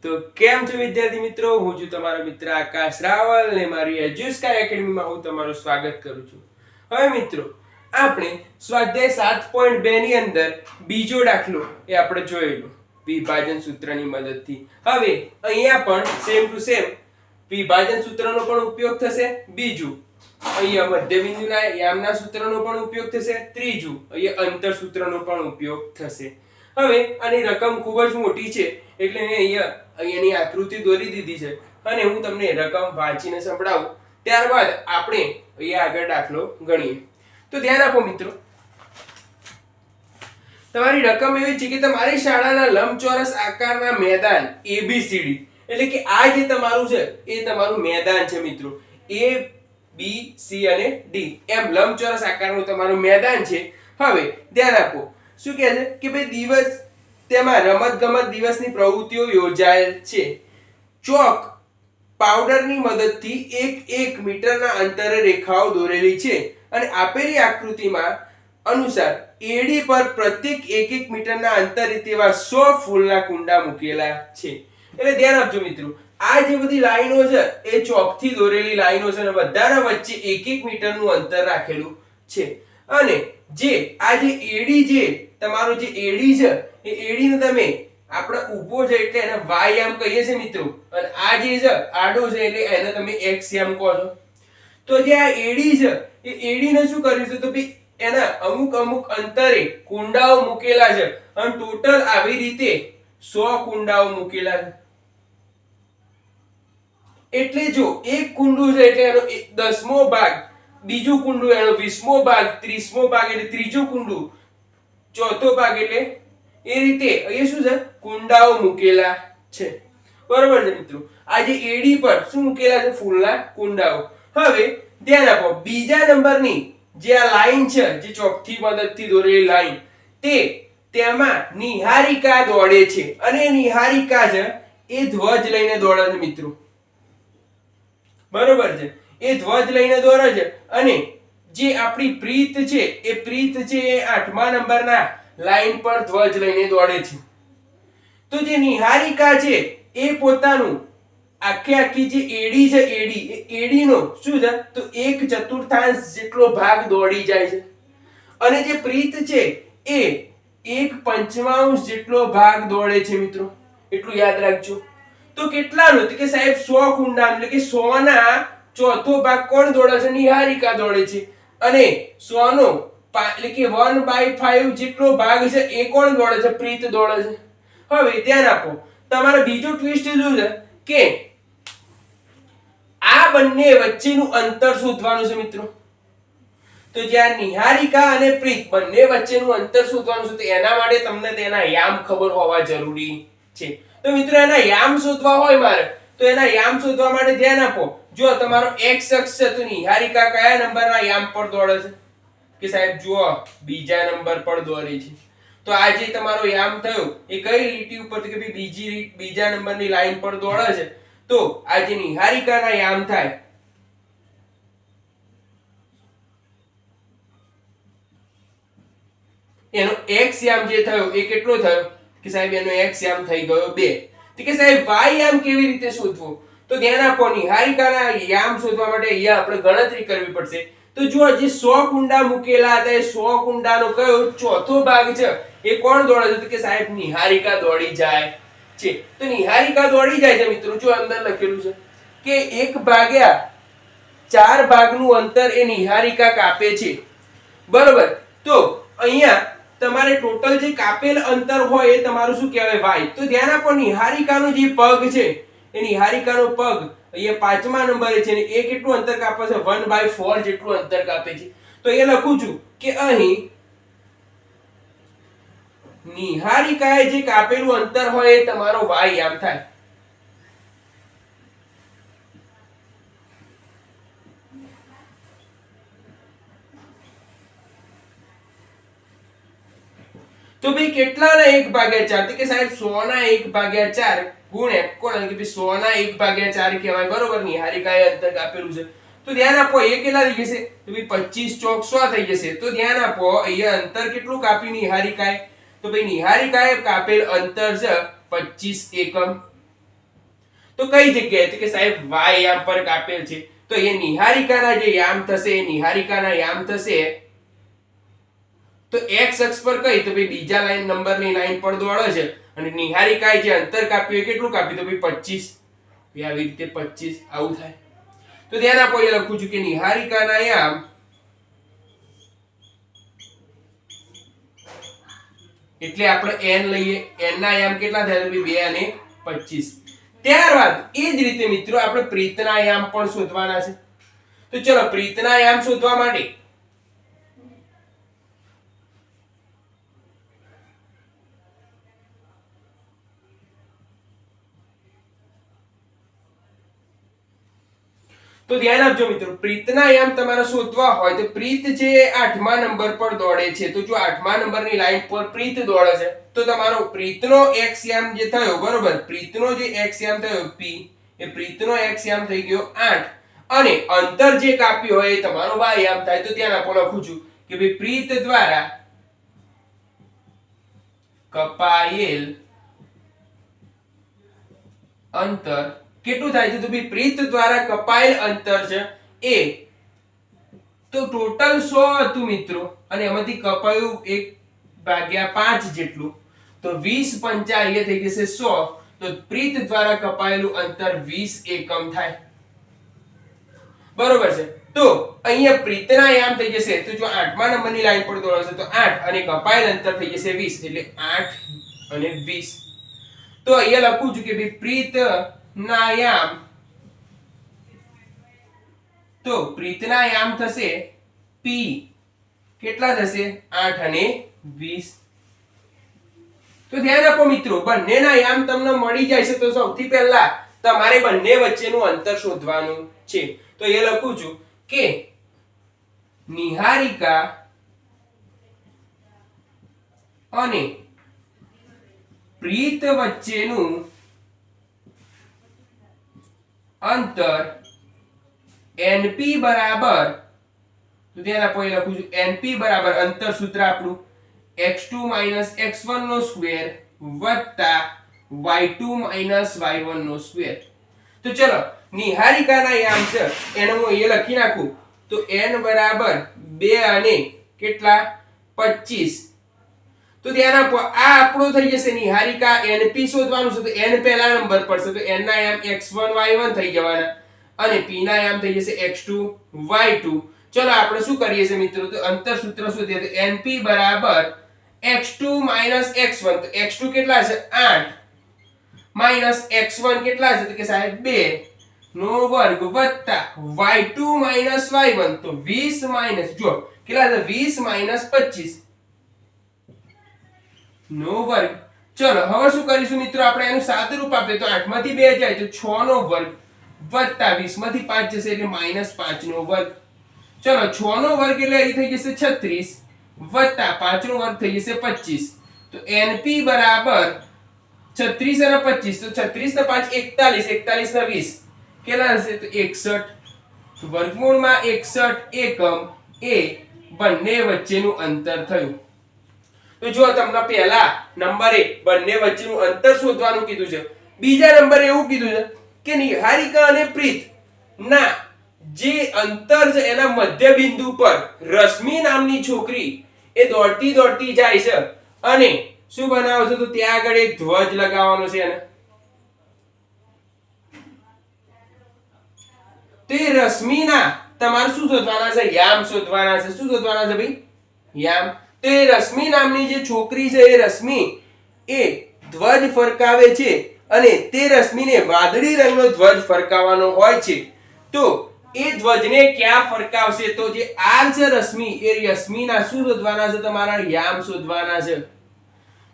તો કેમ છો વિદ્યાર્થી મિત્રો, હું છું તમારો મિત્ર આકાશ રાવલ ને મારી એડ્યુસ્કી એકેડમીમાં હું તમારું સ્વાગત કરું છું. હવે મિત્રો આપણે સ્વાધ્યાય 7.2 ની અંદર બીજો દાખલો એ આપણે જોયેલો વિભાજન સૂત્રની મદદથી. હવે અહીંયા પણ સેમ ટુ સેમ વિભાજન સૂત્રનો પણ ઉપયોગ થશે. બીજું અહીંયા મધ્યબિંદુના યામના સૂત્રનો પણ ઉપયોગ થશે. ત્રીજું અહીંયા અંતર સૂત્રનો પણ ઉપયોગ થશે. હવે આની રકમ ખૂબ જ મોટી છે એટલે મેં અહીંયાની આકૃતિ દોરી દીધી છે અને હું તમને રકમ વાંચીને સંભળાવું, ત્યારબાદ આપણે અહીંયા આગળ દાખલો ગણીએ. તો ધ્યાન આપો મિત્રો, તમારી રકમ એવી છે કે તમારી શાળાના લંબચોરસ આકારના મેદાન ABCD એટલે કે આ જે તમારું છે એ તમારું મેદાન છે મિત્રો. A B C અને D એમ લંબચોરસ આકારનું તમારું મેદાન છે. હવે ધ્યાન આપો, શું કહે છે કે ભાઈ દિવસ તેમાં રમતગમત દિવસની પ્રવૃત્તિઓ યોજાયેલ છે. ચોક પાવડરની મદદથી 1 મીટરના અંતરે રેખાઓ દોરેલી છે અને આપેલી આકૃતિમાં અનુસાર એડી પર પ્રત્યેક 1 મીટરના અંતરે તેવા 100 ફૂલના કુંડા મૂકેલા છે. એટલે ધ્યાન આપજો મિત્રો, આ જે બધી લાઈનો છે એ ચોકથી દોરેલી લાઈનો છે અને બધાના વચ્ચે 1 મીટરનું અંતર રાખેલું છે. અને જે આ જે એડી જે તમારો જે એડી છે એ એડીને તમે આપણે ઊભો છે એટલે એને y આમ કહીએ છીએ મિત્રો, અને આ જે છે આડો છે એટલે એને તમે x આમ કહો છો. તો જે આ એડી છે એ એડીને શું કર્યું છે તો ભઈ એના અમુક અંતરે કુંડાઓ મૂકેલા છે અને ટોટલ આવી રીતે 100 કુંડાઓ મૂકેલા છે. એટલે જો એક કુંડું છે એટલે એનો 10મો ભાગ, બીજું કુંડું એનો 20મો ભાગ, 30મો ભાગ એટલે ત્રીજું કુંડું, ચોથો ભાગ એટલે એ રીતે અહીંયા શું છે કુંડાઓ મૂકેલા છે. બરોબર છે મિત્રો, આ જે એડી પર શું મૂકેલા છે ફૂલના કુંડાઓ. હવે ધ્યાન આપો, બીજા નંબરની જે આ લાઈન છે જે ચોકથી મદદથી દોરેલી લાઈન તેમાં નિહારિકા દોડે છે અને નિહારિકા છે એ ધ્વજ લઈને દોડે છે મિત્રો. બરોબર છે, એ ધ્વજ લઈને દોડે છે અને જે આપણી પ્રીત છે એ પ્રીત છે એ 8મા નંબરના લાઈન પર ધ્વજ લઈને દોડે છે. તો જે નિહારિકા છે એ પોતાનું આખી જે એડી છે એડી નો શું છે તો 1/4 જેટલો ભાગ દોડી જાય છે અને જે પ્રીત છે એ 1/5 જેટલો ભાગ દોડે છે મિત્રો. એટલું યાદ રાખજો. તો કેટલાનું તો કે સાહેબ 100 કુંડા એટલે કે 100 ના ચોથો ભાગ કોણ દોડે છે? નિહારિકા દોડે છે. અને 100 નો એટલે કે 1/5 જેટલો ભાગ છે એ કોણ દોડે છે? પ્રીત દોડે છે. હવે ધ્યાન આપો, તમારે બીજો ટ્વિસ્ટ શું છે કે આ બંને વચ્ચેનું અંતર શોધવાનું છે મિત્રો. તો જ્યાં નિહારિકા અને પ્રીત બંને વચ્ચેનું અંતર શોધવાનું છે તો એના માટે તમને તેના યામ ખબર હોવા જરૂરી છે. તો મિત્રો એના યામ શોધવા હોય મારે તો એના યામ શોધવા માટે ધ્યાન આપો, જો તમારો x અક્ષ છે તો નિહારિકા કયા નંબરના યામ પર દોડે છે? કે સાહેબ જુઓ બીજા નંબર પર દોરે છે. તો આ જે તમારો યામ થયો એ કઈ લીટી ઉપર કે ભાઈ બીજા નંબરની લાઈન પર દોડે છે. તો આ જે નિહારિકાના યામ થાય એનો x યામ જે થયો એ કેટલો થયો કે સાહેબ એનો x યામ થઈ ગયો 2. તો કે સાહેબ y યામ કેવી રીતે શોધવો? તો ધ્યાન આપો, નિહારિકાના યામ શોધવા માટે અહીંયા આપણે ગણતરી કરવી પડશે. તો જો જે 100 કુંડા મૂકેલા હતા એ 100 કુંડાનો કયો ચોથો ભાગ છે એ કોણ દોડે છે? તો કે સાહેબ નિહારિકા દોડી જાય છે. તો નિહારિકા દોડી જાય છે મિત્રો, જો અંદર લખેલું છે કે 1/4 ભાગનું અંતર એ નિહારિકા કાપે છે. બરોબર, તો અહીંયા તમારે ટોટલ જે કાપેલ અંતર હોય એ તમારું શું કહેવાય? y. તો ધ્યાન આપો, નિહારિકાનો જે પગ છે એ નિહારિકાનો પગ અહીંયા 5મા નંબરે છે ને એ કેટલું અંતર કાપે છે? 1/4 જેટલું અંતર કાપે છે. તો એ લખું છું કે અહીં નિહારિકાએ જે કાપેલું અંતર હોય એ તમારો y આમ થાય. તો ભાઈ કેટલાના 1/4? તો કે સાહેબ 100 ના 1/4 ગુણ્યા કોણ કે ભાઈ 100 ના 1/4 કહેવાય. બરોબર, નિહારિકાએ અંતર કાપેલું છે. તો ધ્યાન આપો, એ કેટલા થઈ જશે? તો ભાઈ 25 ચોક 100 થઈ જશે. તો ધ્યાન આપો, અહીંયા અંતર કેટલું કાપ્યું નિહારિકાએ? તો ભાઈ નિહારિકાએ કાપેલ અંતર છે 25 એકમ. તો કઈ જગ્યાએ? તો કે સાહેબ y યામ પર કાપેલ છે. તો એ નિહારિકાના જે યામ થશે એ નિહારિકાના યામ થશે તો x અક્ષ પર કઈ? તો ભાઈ બીજા લાઈન નંબરની લાઈન પર દોડે છે અને નિહારિકાએ જે અંતર કાપ્યું એ કેટલું કાપ્યું? તો ભાઈ 25. આવી રીતે 25 આવું થાય. તો ધ્યાન આપો, એ લખું છું કે નિહારિકાના યામ એટલે આપણે n લઈએ, n ના યામ કેટલા થાય? તો 2 અને 25. ત્યારબાદ એ જ રીતે મિત્રો આપણે પ્રીતના યામ પણ શોધવાના છે. તો ચલો પ્રીતના યામ શોધવા માટે તો ધ્યાન આપજો મિત્રો, પ્રીતના યામ તમારે શોધવા હોય તો પ્રીત છે 8મા નંબર પર દોડે છે. તો જો 8મા નંબરની લાઈન પર પ્રીત દોડે છે તો તમારો પ્રીતનો x યામ જે થયો, બરોબર, પ્રીતનો જે x યામ થયો p, એ પ્રીતનો x યામ થઈ ગયો 8 અને અંતર જે કાપ્યું હોય એ તમારો y યામ થાય. તો ત્યાં આપણે લખું છું કે ભાઈ પ્રીત દ્વારા કપાયેલ અંતર કેટલું થાય છે? તો ભાઈ પ્રીત દ્વારા કપાયેલ અંતર છે એ તો ટોટલ 100 હતું મિત્રો અને એમાંથી કપાયું 1/5 જેટલું, તો 20 પંચા અહીંયા થઈ જશે 100. તો પ્રીત દ્વારા કપાયેલું અંતર 20 એકમ થાય. બરોબર છે. તો અહીંયા પ્રીતના યામ થઈ જશે, તો જો 8મા નંબરની લાઈન પર દોડશે તો 8 અને કપાયેલ અંતર થઈ જશે 20 એટલે 8 અને 20. તો અહીંયા લખું છું કે ભાઈ પ્રીતના યામ, તો પ્રીતના યામ થશે p કેટલા થશે? 8 અને 20. તો ધ્યાન આપો મિત્રો, બંનેના યામ તમને મળી જાય છે તો સૌથી પહેલા તમારે બંને વચ્ચેનું અંતર શોધવાનું છે. તો એ લખું છું કે નિહારિકા અને પ્રીત વચ્ચેનું અંતર np બરાબર, તો ધ્યાન આપો, એ લખું છું np બરાબર અંતર સૂત્ર આપણું x2 - x1 નો સ્ક્વેર વત્તા y2 - y1 નો સ્ક્વેર. તો ચલો નિહારિકાના યામ છે એને હું અહીંયા લખી નાખું તો n બરાબર 2 અને કેટલા? 25. તો ધ્યાન આપો, આ આપણો થઈ જશે નિહારિકા, np શોધવાનું છે તો n પહેલા નંબર પર છે તો n ના યામ x1 y1 થઈ જવાના અને p ના યામ થઈ જશે x2 y2. ચલો આપણે શું કરીએ છીએ મિત્રો? તો અંતર સૂત્ર શોધીએ તો np બરાબર x2 - x1, તો x2 કેટલા છે? 8 x1 કેટલા છે? તો કે સાહેબ 2 નો વર્ગ વત્તા y2 - y1, તો 20 જો કેટલા છે? 20 - 25 નો વર્ગ. ચલો હવે શું કરીશું મિત્રો? આપણે એનું સાદું રૂપ આપીએ તો 8 માંથી 2 જાય તો 6 નો વર્ગ વત્તા 20 માંથી 5 જશે એટલે -5 નો વર્ગ. ચલો 6 નો વર્ગ એટલે અહીં થઈ જશે 36 વત્તા 5 નો વર્ગ થઈ જશે 25. તો np બરાબર 36 અને 25, તો 36 ને 5 41, 41 ને 20 કેટલા હશે? તો 61. તો વર્ગમૂળમાં 61 એકમ એ બંને વચ્ચેનું અંતર થયું. તો જો તમને પહેલા નંબરે બંને વચ્ચેનું અંતર શોધવાનું કીધું છે, બીજા નંબરે એવું કીધું છે કે નિહારિકા અને પ્રીત ના જે અંતર છે એના મધ્ય બિંદુ પર રશ્મિ નામની છોકરી એ દોડતી દોડતી જાય છે અને શું બનાવે છે? તો ત્યાં આગળ એક ધ્વજ લગાવવાનો છે એને. તે રશ્મિના તમારે શું શોધવાના છે? યામ શોધવાના છે. શું શોધવાના છે ભાઈ? યામ. તો એ રશ્મિ નામની જે છોકરી છે એ રશ્મિ એ ધ્વજ ફરકાવે છે અને તે રશ્મિને વાદળી રંગનો ધ્વજ ફરકાવવાનો હોય છે. તો એ ધ્વજને ક્યાં ફરકાવશે? તો જે r છે રશ્મિ, એ રશ્મિના શું શોધવાના છે? તમારા યામ શોધવાના છે.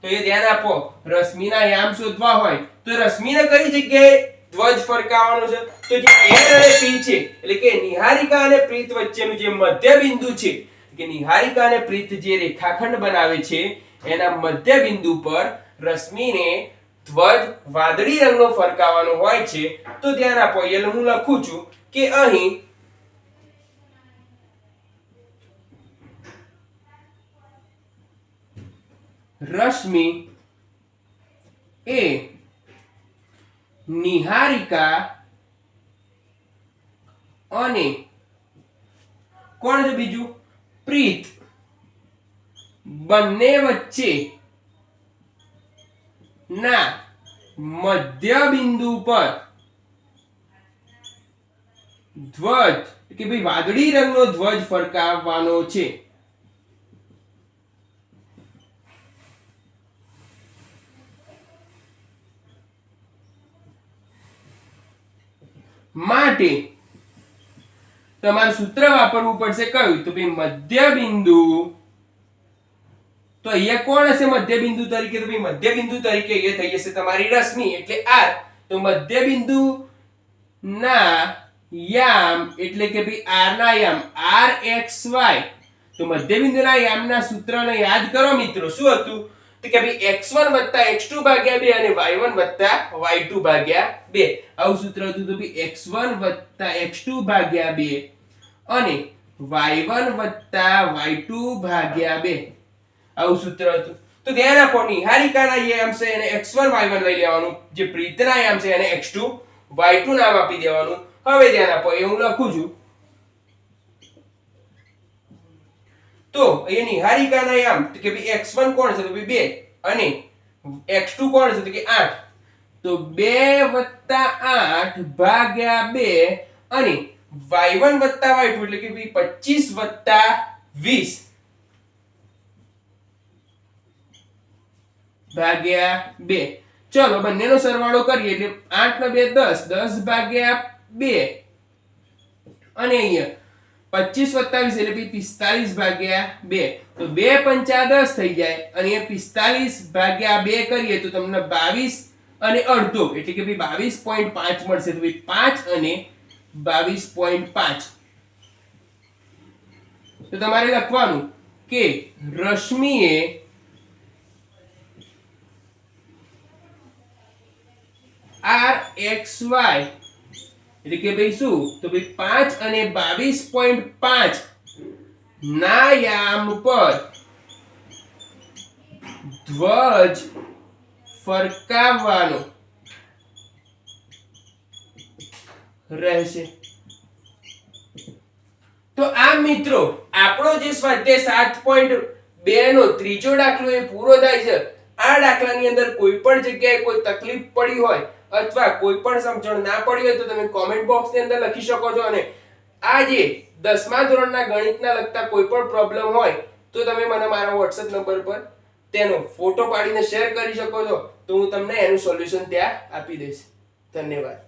તો એ ધ્યાન આપો, રશ્મિના યામ શોધવા હોય તો રશ્મિને કઈ જગ્યાએ ધ્વજ ફરકાવવાનો છે? તો જે n અને p છે એટલે કે નિહારિકા અને પ્રીત વચ્ચેનું જે મધ્ય બિંદુ છે, કે નિહારિકા અને પ્રીત જે રેખાખંડ બનાવે છે એના મધ્ય બિંદુ પર રશ્મિને ધ્વજ વાદળી રંગનો ફરકાવવાનો હોય છે. તો ધ્યાન આપો, એટલે હું લખું છું કે અહીં રશ્મિ એ નિહારિકા અને કોણ છે બીજું પ્રીત બંને વચ્ચે ના મધ્ય બિંદુ પર ધ્વજ કે ભાઈ વાદળી રંગનો ધ્વજ ફરકાવવાનો છે. માટે તમારે સૂત્ર વાપરવું પડશે કયું તો ભાઈ મધ્ય બિંદુ. તો અહીંયા કોણ હશે મધ્ય બિંદુ તરીકે તો ભાઈ મધ્ય બિંદુ તરીકે એ થઈ જશે તમારી રશ્મિ એટલે r. તો મધ્ય બિંદુ ના યામ એટલે કે ભાઈ r ના યામ rxy. તો મધ્ય બિંદુના યામના સૂત્રને યાદ કરો મિત્રો. શું હતું તો કે ભાઈ x1 + x2 ભાગ્યા 2 અને y1 + y2 ભાગ્યા 2. આવું સૂત્ર હતું. તો ભાઈ x1 + x2 ભાગ્યા 2 અને y1 + y2 ભાગ્યા 2 આવું સૂત્ર હતું. તો ધ્યાન આપો નિહારિકાના યામ છે એને x1 y1 લઈ લેવાનું, જે પ્રીતના યામ છે એને x2 y2 નામ આપી દેવાનું. હવે ધ્યાન આપો એ હું લખું છું. તો અહીંયા નિહારિકાના યામ તો કે ભાઈ x1 કોણ છે તો ભાઈ 2 અને x2 કોણ છે તો કે 8. તો 2 + 8 ભાગ્યા 2 અને y1 + y2 એટલે કે ભાઈ 25 + 20 ભાગ્યા 2. ચલો બંનેનો સરવાળો કરીએ એટલે 8 ને 2 10 10 ભાગ્યા 2 અને અહીંયા 25 + 20 એટલે 45 ભાગ્યા 2. તો 2 પંચા 10 થઈ જાય અને એ 45 ભાગ્યા 2 કરીએ તો તમને 22 અને અડધો એટલે કે ભાઈ 22.5 મળશે. તો ભાઈ 5 અને 22.5. તો તમારે લખવાનું કે રશ્મિએ rxy એટલે કે ભાઈ શું તો ભાઈ 5 અને 22.5 ના યામ પર ધ્વજ ફરકાવવાનો રહેશે. તો આ મિત્રો આપણો જે સ્વાધ્યાય 7.2 નો ત્રીજો દાખલો એ પૂરો થાય છે. આ દાખલાની અંદર કોઈ પણ જગ્યાએ કોઈ તકલીફ પડી હોય અથવા કોઈ પણ સમજણ ના પડી હોય તો તમે કોમેન્ટ બોક્સની અંદર લખી શકો છો. અને આ જે 10મા ધોરણના ગણિતના લગતા કોઈ પણ પ્રોબ્લેમ હોય તો તમે મને મારા WhatsApp નંબર પર તેનો ફોટો પાડીને શેર કરી શકો છો. તો હું તમને એનું સોલ્યુશન ત્યાં આપી દઈશ. ધન્યવાદ.